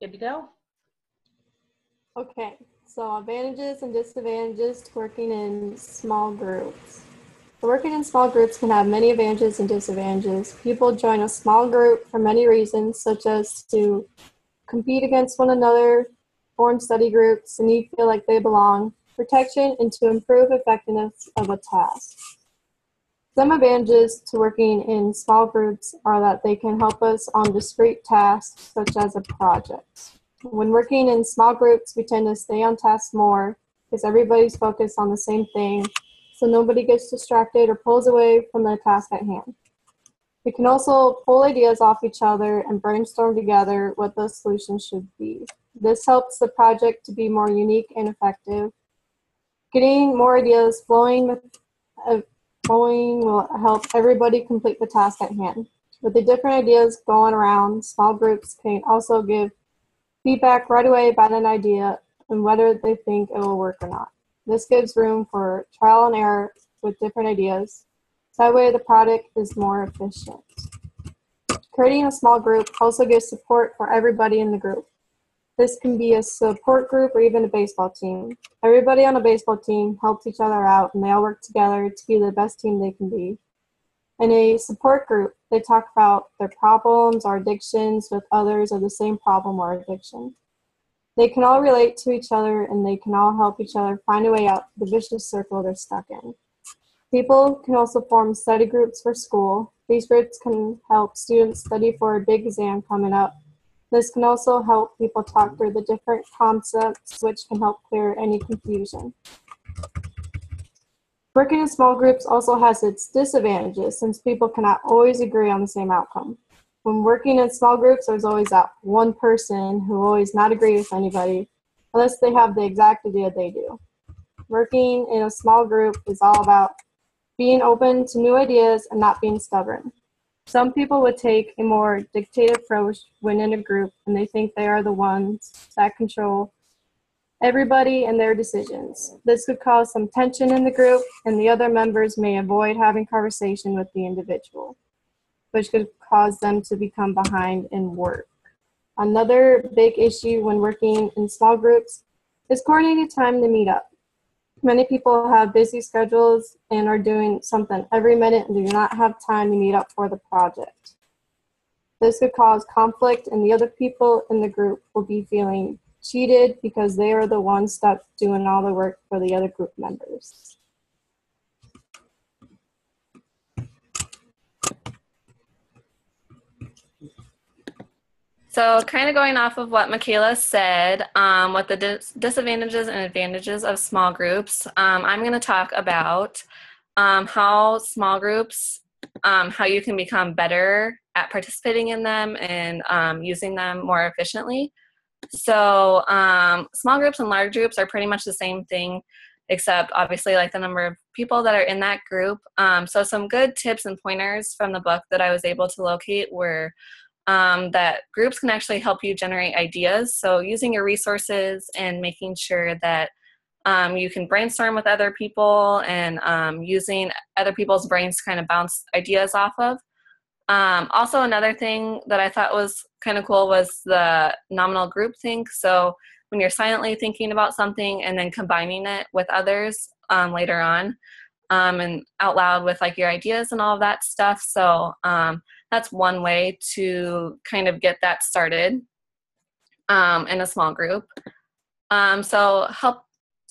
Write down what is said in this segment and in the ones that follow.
Good to go? Okay, so advantages and disadvantages to working in small groups. Working in small groups can have many advantages and disadvantages. People join a small group for many reasons, such as to compete against one another, form study groups, and you feel like they belong, protection, and to improve effectiveness of a task. Some advantages to working in small groups are that they can help us on discrete tasks, such as a project. When working in small groups, we tend to stay on task more because everybody's focused on the same thing, so nobody gets distracted or pulls away from the task at hand. We can also pull ideas off each other and brainstorm together what the solution should be. This helps the project to be more unique and effective. Getting more ideas flowing will help everybody complete the task at hand. With the different ideas going around, small groups can also give feedback right away about an idea and whether they think it will work or not. This gives room for trial and error with different ideas. That way the product is more efficient. Creating a small group also gives support for everybody in the group. This can be a support group or even a baseball team. Everybody on a baseball team helps each other out and they all work together to be the best team they can be. In a support group, they talk about their problems or addictions with others of the same problem or addiction. They can all relate to each other and they can all help each other find a way out of the vicious circle they're stuck in. People can also form study groups for school. These groups can help students study for a big exam coming up. This can also help people talk through the different concepts, which can help clear any confusion. Working in small groups also has its disadvantages since people cannot always agree on the same outcome. When working in small groups, there's always that one person who will always not agree with anybody unless they have the exact idea they do. Working in a small group is all about being open to new ideas and not being stubborn. Some people would take a more dictated approach when in a group and they think they are the ones that control everybody and their decisions. This could cause some tension in the group and the other members may avoid having conversation with the individual, which could cause them to become behind in work. Another big issue when working in small groups is coordinating time to meet up. Many people have busy schedules and are doing something every minute and do not have time to meet up for the project. This could cause conflict and the other people in the group will be feeling cheated because they are the ones stuck doing all the work for the other group members. So kind of going off of what Michaela said, what the disadvantages and advantages of small groups, I'm going to talk about how small groups, how you can become better at participating in them and using them more efficiently. So small groups and large groups are pretty much the same thing, except obviously like the number of people that are in that group. So some good tips and pointers from the book that I was able to locate were that groups can actually help you generate ideas. So using your resources and making sure that you can brainstorm with other people and using other people's brains to kind of bounce ideas off of. Also, another thing that I thought was kind of cool was the nominal groupthink. So when you're silently thinking about something and then combining it with others later on and out loud with like your ideas and all of that stuff. So that's one way to kind of get that started in a small group. So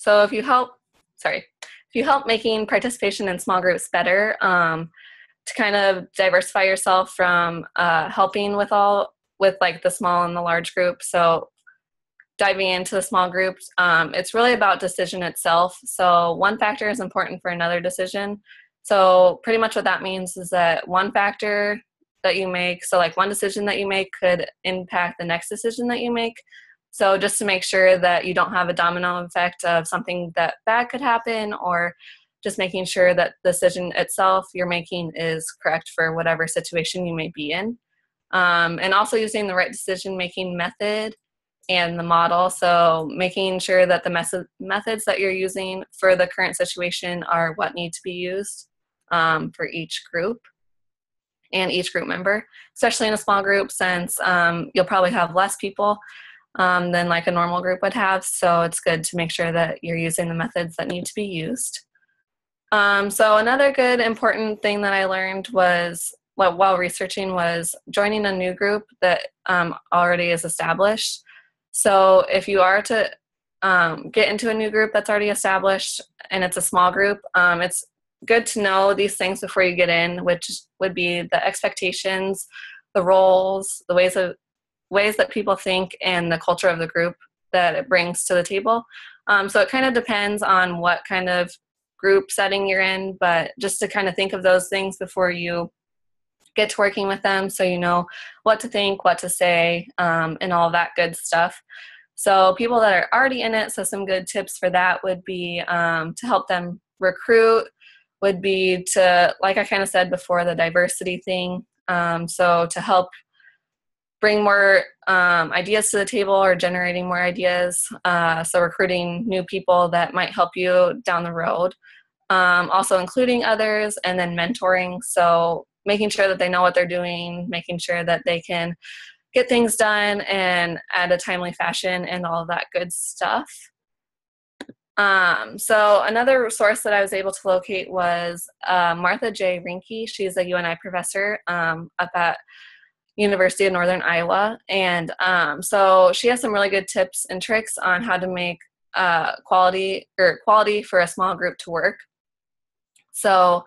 if you help making participation in small groups better, to kind of diversify yourself from helping with like the small and the large group. So diving into the small groups, it's really about decision itself. So one factor is important for another decision. So pretty much what that means is that one factor that you make, so like one decision that you make could impact the next decision that you make. So just to make sure that you don't have a domino effect of something that bad could happen, or just making sure that the decision itself you're making is correct for whatever situation you may be in. And also using the right decision-making method and the model. So making sure that the methods that you're using for the current situation are what need to be used for each group and each group member, especially in a small group since you'll probably have less people. than like a normal group would have. So it's good to make sure that you're using the methods that need to be used. So another good important thing that I learned was while researching was joining a new group that already is established. So if you are to get into a new group that's already established and it's a small group, it's good to know these things before you get in, which would be the expectations, the roles, the ways that people think, and the culture of the group that it brings to the table. So it kind of depends on what kind of group setting you're in, but just to kind of think of those things before you get to working with them, so you know what to think, what to say, and all that good stuff. So people that are already in it, so some good tips for that would be to help them recruit, would be to, like I kind of said before, the diversity thing. So to help bring more ideas to the table or generating more ideas. So recruiting new people that might help you down the road. Also including others, and then mentoring. So making sure that they know what they're doing, making sure that they can get things done and at a timely fashion and all of that good stuff. So another source that I was able to locate was Martha J. Rinke. She's a UNI professor up at University of Northern Iowa. And so she has some really good tips and tricks on how to make quality for a small group to work. So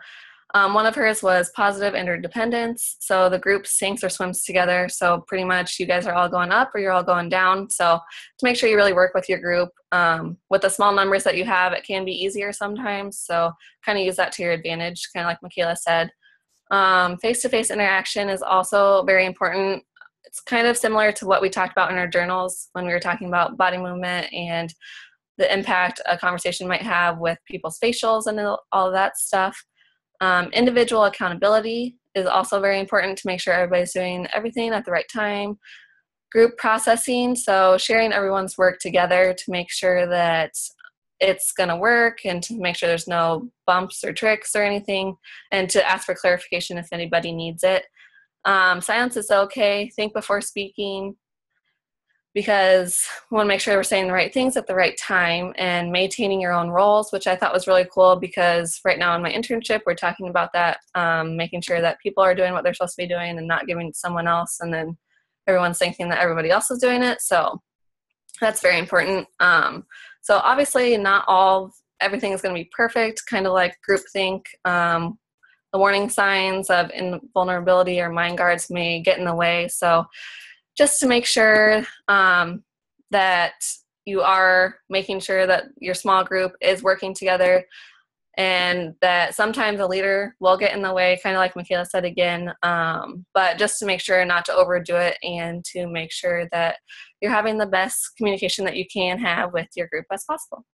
one of hers was positive interdependence. So the group sinks or swims together. So pretty much you guys are all going up or you're all going down. So to make sure you really work with your group, with the small numbers that you have, it can be easier sometimes. So kind of use that to your advantage, kind of like Michaela said. Face-to-face interaction is also very important. It's kind of similar to what we talked about in our journals when we were talking about body movement and the impact a conversation might have with people's facials and all of that stuff. Individual accountability is also very important to make sure everybody's doing everything at the right time. Group processing, so sharing everyone's work together to make sure that it's going to work and to make sure there's no bumps or tricks or anything, and to ask for clarification if anybody needs it. Silence is okay. Think before speaking, because we want to make sure we're saying the right things at the right time, and maintaining your own roles, which I thought was really cool because right now in my internship, we're talking about that, making sure that people are doing what they're supposed to be doing and not giving it to someone else, and then everyone's thinking that everybody else is doing it. So that's very important. So obviously not everything is going to be perfect, kind of like groupthink. The warning signs of invulnerability or mind guards may get in the way. So just to make sure that you are making sure that your small group is working together, and that sometimes a leader will get in the way, kind of like Michaela said again, but just to make sure not to overdo it and to make sure that you're having the best communication that you can have with your group as possible.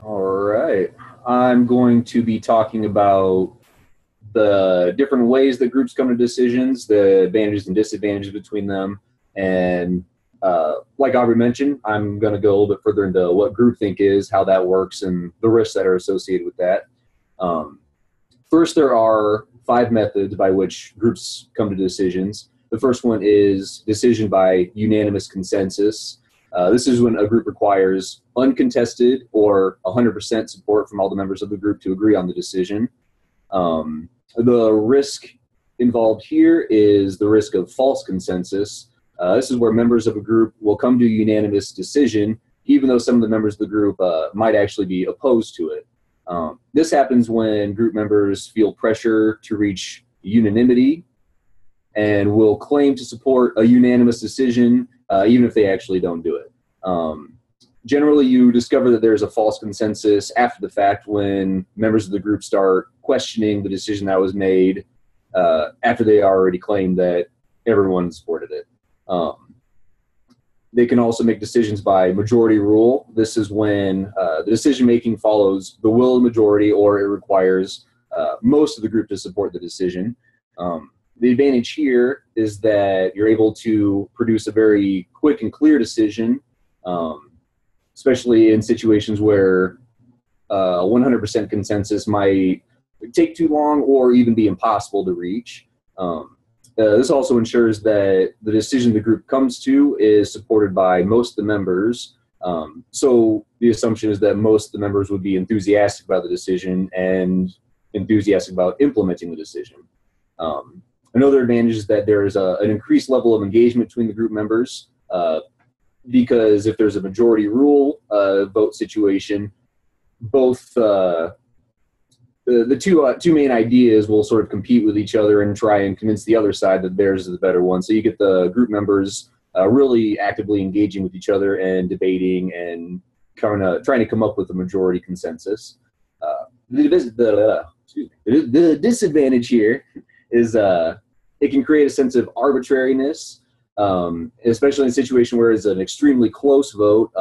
All right. I'm going to be talking about the different ways that groups come to decisions, the advantages and disadvantages between them. And like Aubrey mentioned, I'm going to go a little bit further into what groupthink is, how that works, and the risks that are associated with that. First, there are 5 methods by which groups come to decisions. The first one is decision by unanimous consensus. This is when a group requires uncontested or 100% support from all the members of the group to agree on the decision. The risk involved here is the risk of false consensus. This is where members of a group will come to a unanimous decision, even though some of the members of the group might actually be opposed to it. This happens when group members feel pressure to reach unanimity and will claim to support a unanimous decision, even if they actually don't do it. Generally, you discover that there's a false consensus after the fact when members of the group start questioning the decision that was made after they already claimed that everyone supported it. They can also make decisions by majority rule. This is when the decision-making follows the will of the majority, or it requires most of the group to support the decision. The advantage here is that you're able to produce a very quick and clear decision, especially in situations where 100% consensus might take too long or even be impossible to reach. This also ensures that the decision the group comes to is supported by most of the members. So the assumption is that most of the members would be enthusiastic about the decision and enthusiastic about implementing the decision. Another advantage is that there is an increased level of engagement between the group members, because if there's a majority rule vote situation, both the two main ideas will sort of compete with each other and try and convince the other side that theirs is the better one. So you get the group members really actively engaging with each other and debating and trying to come up with a majority consensus. The disadvantage here is it can create a sense of arbitrariness, especially in a situation where it's an extremely close vote.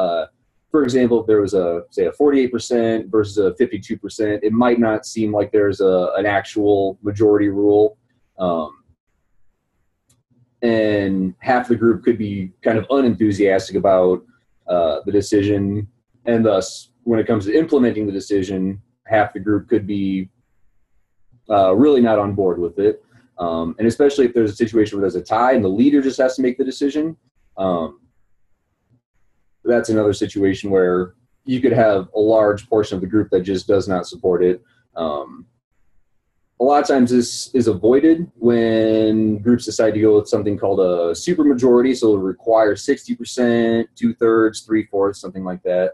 For example, if there was say a 48% versus a 52%, it might not seem like there's an actual majority rule. And half the group could be kind of unenthusiastic about the decision. And thus, when it comes to implementing the decision, half the group could be really not on board with it. And especially if there's a situation where there's a tie and the leader just has to make the decision. That's another situation where you could have a large portion of the group that just does not support it. A lot of times this is avoided when groups decide to go with something called a supermajority, so it'll require 60%, 2/3, 3/4, something like that.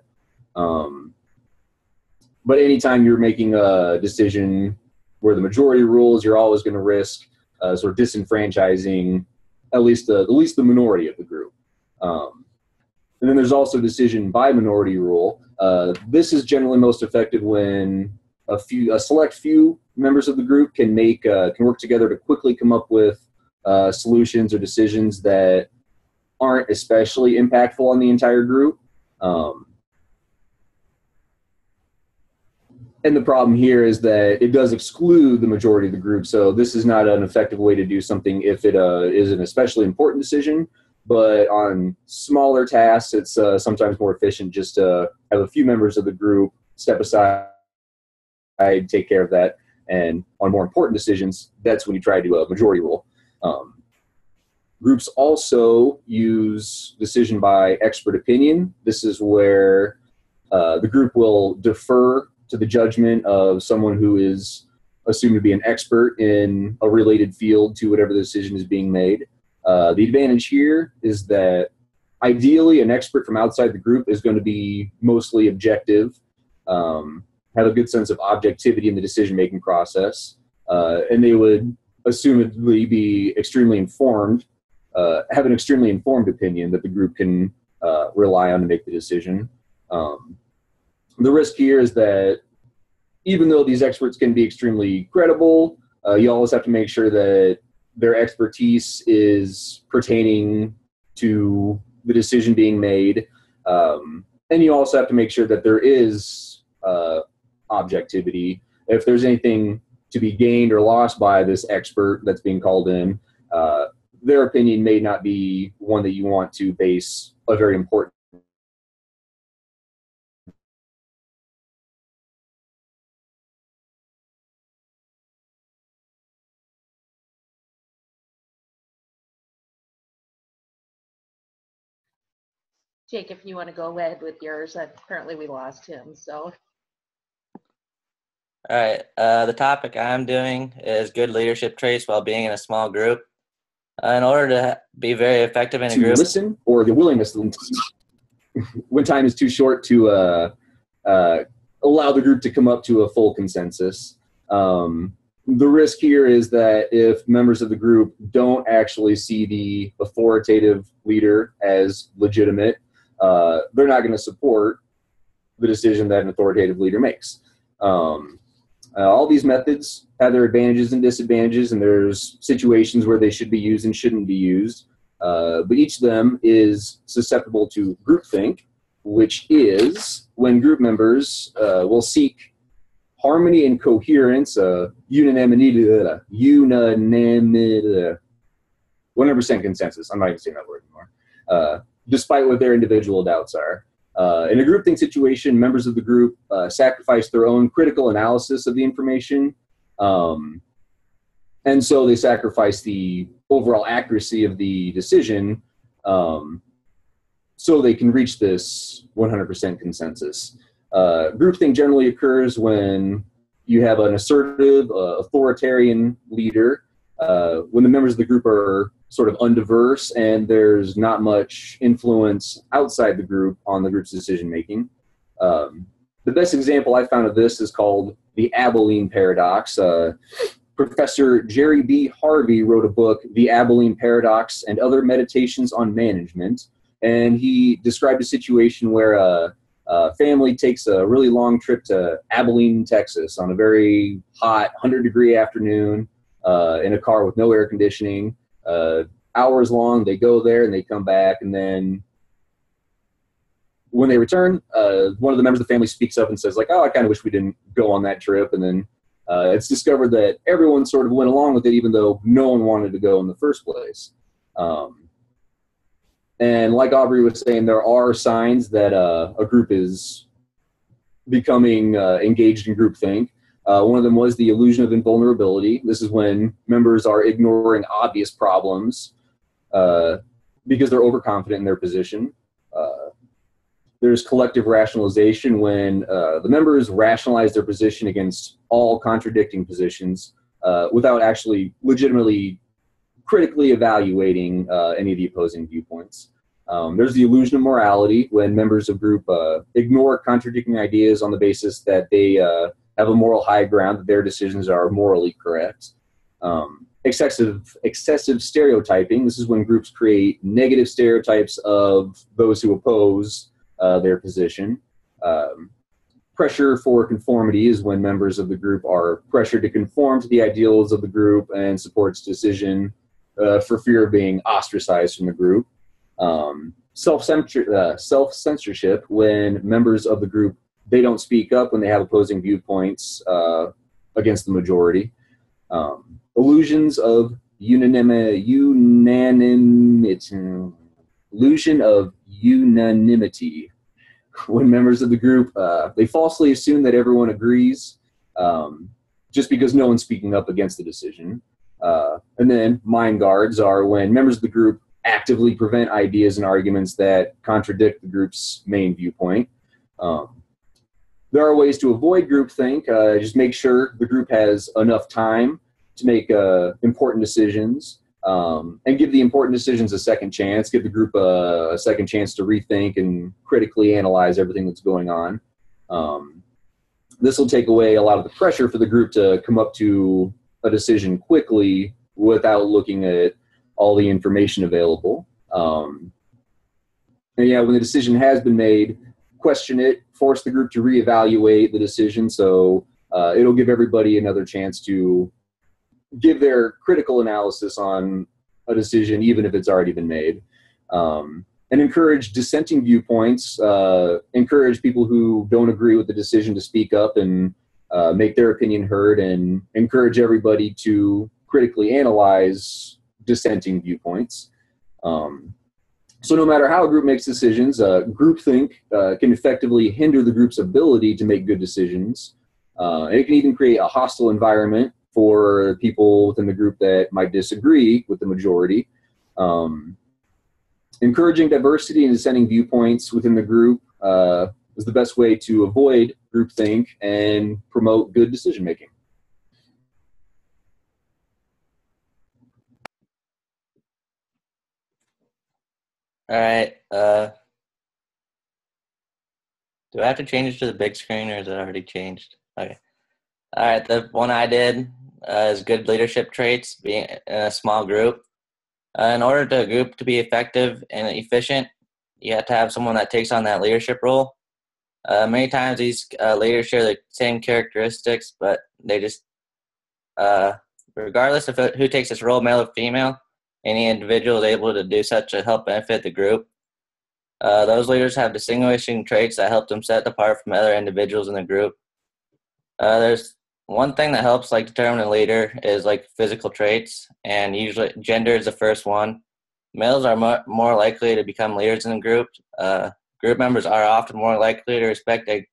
But anytime you're making a decision where the majority rules, you're always going to risk sort of disenfranchising at least the minority of the group. And then there's also decision by minority rule. This is generally most effective when a select few members of the group can work together to quickly come up with solutions or decisions that aren't especially impactful on the entire group. And the problem here is that it does exclude the majority of the group. So this is not an effective way to do something if it is an especially important decision. But on smaller tasks, it's sometimes more efficient just to have a few members of the group step aside, take care of that. And on more important decisions, that's when you try to do a majority rule. Groups also use decision by expert opinion. This is where the group will defer to the judgment of someone who is assumed to be an expert in a related field to whatever the decision is being made. The advantage here is that ideally an expert from outside the group is going to be mostly objective, have a good sense of objectivity in the decision-making process, and they would assumedly be extremely informed, have an extremely informed opinion that the group can rely on to make the decision. The risk here is that even though these experts can be extremely credible, you always have to make sure that their expertise is pertaining to the decision being made. And you also have to make sure that there is objectivity. If there's anything to be gained or lost by this expert that's being called in, their opinion may not be one that you want to base a very important Jake, if you want to go ahead with yours, apparently we lost him, so. All right, the topic I'm doing is good leadership traits while being in a small group. In order to be very effective in a group, listen, or the willingness to when time is too short to allow the group to come up to a full consensus. The risk here is that if members of the group don't actually see the authoritative leader as legitimate, they're not going to support the decision that an authoritative leader makes. All these methods have their advantages and disadvantages, and there's situations where they should be used and shouldn't be used. But each of them is susceptible to groupthink, which is when group members will seek harmony and coherence, unanimity, 100% consensus. I'm not even saying that word anymore. Despite what their individual doubts are. In a groupthink situation, members of the group sacrifice their own critical analysis of the information. And so they sacrifice the overall accuracy of the decision, so they can reach this 100% consensus. Groupthink generally occurs when you have an assertive, authoritarian leader, when the members of the group are sort of undiverse and there's not much influence outside the group on the group's decision making. The best example I found of this is called the Abilene Paradox. Professor Jerry B. Harvey wrote a book, The Abilene Paradox and Other Meditations on Management, and he described a situation where a family takes a really long trip to Abilene, Texas on a very hot 100-degree afternoon in a car with no air conditioning. Hours long, they go there and they come back, and then when they return, one of the members of the family speaks up and says, like, oh, I kind of wish we didn't go on that trip. And then it's discovered that everyone sort of went along with it, even though no one wanted to go in the first place. And like Aubrey was saying, there are signs that a group is becoming engaged in groupthink. One of them was the illusion of invulnerability. This is when members are ignoring obvious problems because they're overconfident in their position. There's collective rationalization when the members rationalize their position against all contradicting positions without actually legitimately critically evaluating any of the opposing viewpoints. There's the illusion of morality when members of group ignore contradicting ideas on the basis that they have a moral high ground, that their decisions are morally correct. Excessive stereotyping. This is when groups create negative stereotypes of those who oppose their position. Pressure for conformity is when members of the group are pressured to conform to the ideals of the group and support its decision for fear of being ostracized from the group. Self-censorship, when members of the group, they don't speak up when they have opposing viewpoints against the majority. Illusions of unanimity, when members of the group, they falsely assume that everyone agrees just because no one's speaking up against the decision. And then mind guards are when members of the group actively prevent ideas and arguments that contradict the group's main viewpoint. There are ways to avoid groupthink. Just make sure the group has enough time to make important decisions, and give the important decisions a second chance. Give the group a second chance to rethink and critically analyze everything that's going on. This will take away a lot of the pressure for the group to come up to a decision quickly without looking at all the information available. And yeah, when the decision has been made, question it, force the group to reevaluate the decision. So it'll give everybody another chance to give their critical analysis on a decision, even if it's already been made. And encourage dissenting viewpoints, encourage people who don't agree with the decision to speak up and make their opinion heard, and encourage everybody to critically analyze dissenting viewpoints. So no matter how a group makes decisions, groupthink can effectively hinder the group's ability to make good decisions. And it can even create a hostile environment for people within the group that might disagree with the majority. Encouraging diversity and dissenting viewpoints within the group is the best way to avoid groupthink and promote good decision making. All right. Do I have to change it to the big screen, or is it already changed? Okay. All right. The one I did is good leadership traits, being in a small group. In order for a group to be effective and efficient, you have to have someone that takes on that leadership role. Many times these leaders share the same characteristics, but they just, regardless of who takes this role, male or female, any individual is able to do such to help benefit the group. Those leaders have distinguishing traits that help them set apart from other individuals in the group. There's one thing that helps determine a leader is physical traits, and usually gender is the first one. Males are more likely to become leaders in the group. Group members are often more likely to respect a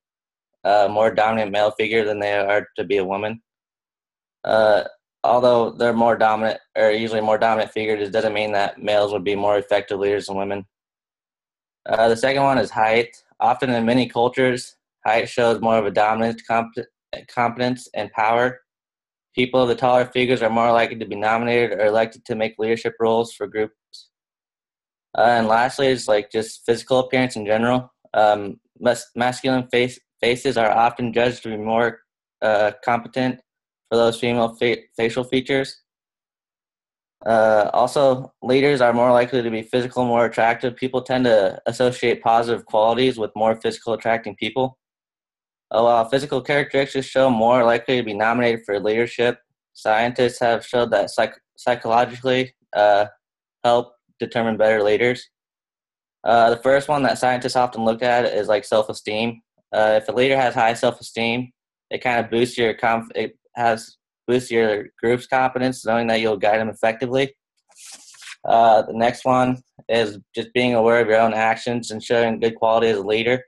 more dominant male figure than they are to be a woman. although they're more dominant, or usually more dominant figures, it doesn't mean that males would be more effective leaders than women. The second one is height. Often in many cultures, height shows more of a dominant competence and power. People of the taller figures are more likely to be nominated or elected to make leadership roles for groups. And lastly, is like just physical appearance in general. Masculine faces are often judged to be more competent for those female facial features. Also, leaders are more likely to be physical, more attractive. People tend to associate positive qualities with more physical attracting people. While physical characteristics show more likely to be nominated for leadership, scientists have showed that psychologically help determine better leaders. The first one that scientists often look at is like self-esteem. If a leader has high self-esteem, it kind of boosts your boosts your group's confidence, knowing that you'll guide them effectively. The next one is just being aware of your own actions and showing good quality as a leader.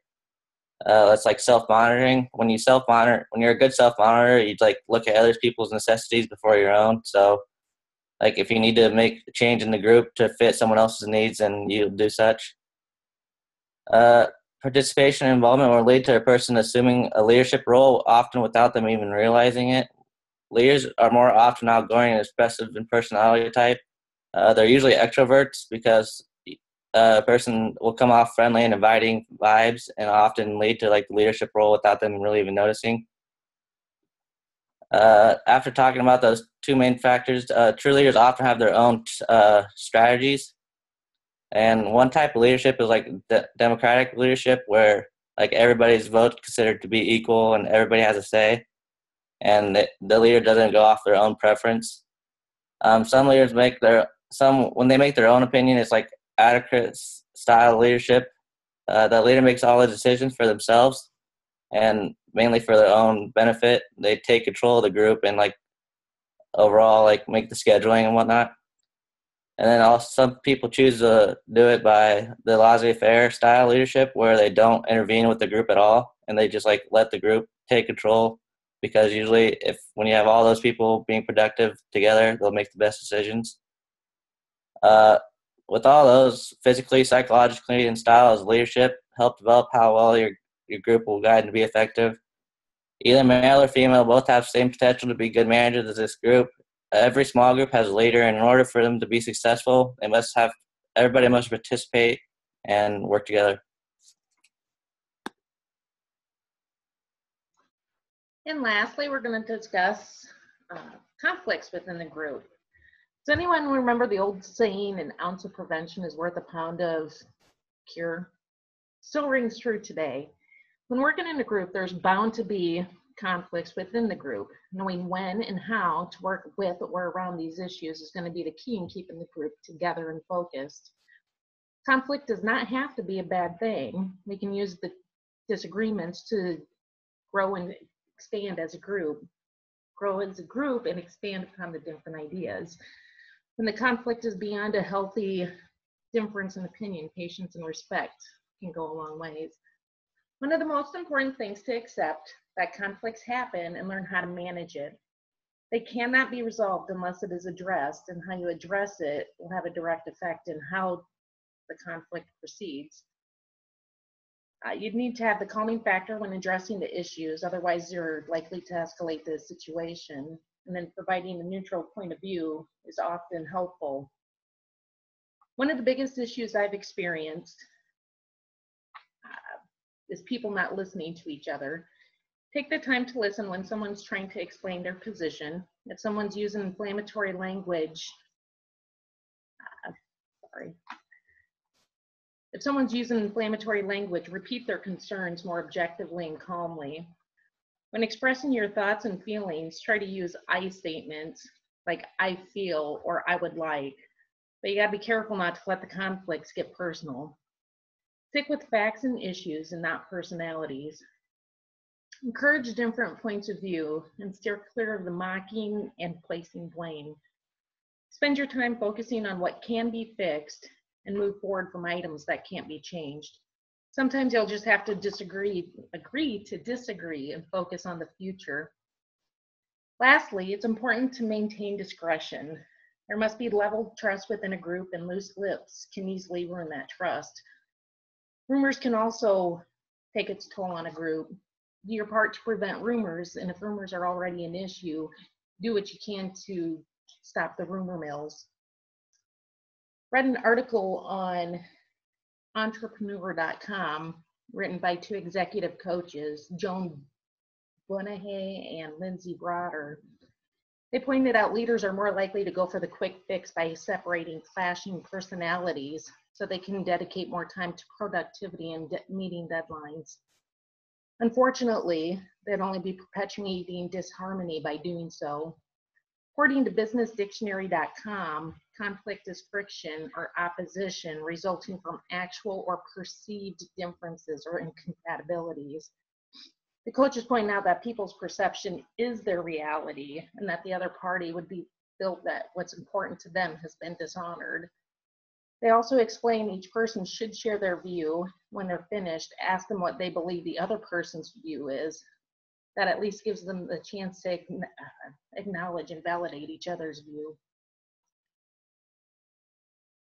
That's like self-monitoring. When you're a good self-monitor, you like look at other people's necessities before your own. So, like if you need to make a change in the group to fit someone else's needs, then you'll do such. Participation and involvement will lead to a person assuming a leadership role, often without them even realizing it. Leaders are more often outgoing and expressive in personality type. They're usually extroverts because a person will come off friendly and inviting vibes and often lead to like the leadership role without them really even noticing. After talking about those two main factors, true leaders often have their own strategies. And one type of leadership is like democratic leadership, where like everybody's vote considered to be equal and everybody has a say, and the leader doesn't go off their own preference. Some leaders when they make their own opinion, it's like adequate style leadership. The leader makes all the decisions for themselves and mainly for their own benefit. They take control of the group and like overall like make the scheduling and whatnot. And then also some people choose to do it by the laissez-faire style leadership, where they don't intervene with the group at all and they just like let the group take control, because usually when you have all those people being productive together, they'll make the best decisions. With all those, physically, psychologically, and style as leadership help develop how well your group will guide and be effective. Either male or female both have the same potential to be good managers of this group. Every small group has a leader, and in order for them to be successful, everybody must participate and work together. And lastly, we're going to discuss conflicts within the group. Does anyone remember the old saying, an ounce of prevention is worth a pound of cure? Still rings true today. When working in a group, there's bound to be conflicts within the group. Knowing when and how to work with or around these issues is going to be the key in keeping the group together and focused. Conflict does not have to be a bad thing. We can use the disagreements to grow and expand as a group. Grow as a group and expand upon the different ideas. When the conflict is beyond a healthy difference in opinion, patience and respect can go a long ways. One of the most important things to accept that conflicts happen and learn how to manage it. They cannot be resolved unless it is addressed, and how you address it will have a direct effect in how the conflict proceeds. You'd need to have the calming factor when addressing the issues, otherwise you're likely to escalate the situation. And then providing a neutral point of view is often helpful. One of the biggest issues I've experienced is people not listening to each other. Take the time to listen when someone's trying to explain their position. If someone's using inflammatory language, repeat their concerns more objectively and calmly. When expressing your thoughts and feelings, try to use I statements like I feel or I would like. But you gotta be careful not to let the conflicts get personal. Stick with facts and issues and not personalities. Encourage different points of view and steer clear of the mocking and placing blame. Spend your time focusing on what can be fixed and move forward from items that can't be changed. Sometimes you'll just have to agree to disagree and focus on the future. Lastly, it's important to maintain discretion. There must be level trust within a group, and loose lips can easily ruin that trust. Rumors can also take its toll on a group. Do your part to prevent rumors, and if rumors are already an issue, do what you can to stop the rumor mills. Read an article on entrepreneur.com written by two executive coaches, Joan Bunahay and Lindsay Broader. They pointed out leaders are more likely to go for the quick fix by separating clashing personalities so they can dedicate more time to productivity and meeting deadlines. Unfortunately, they'd only be perpetuating disharmony by doing so. According to businessdictionary.com, conflict is friction or opposition resulting from actual or perceived differences or incompatibilities. The coaches point out that people's perception is their reality and that the other party would be felt that what's important to them has been dishonored. They also explain each person should share their view. When they're finished, ask them what they believe the other person's view is. That at least gives them the chance to acknowledge and validate each other's view.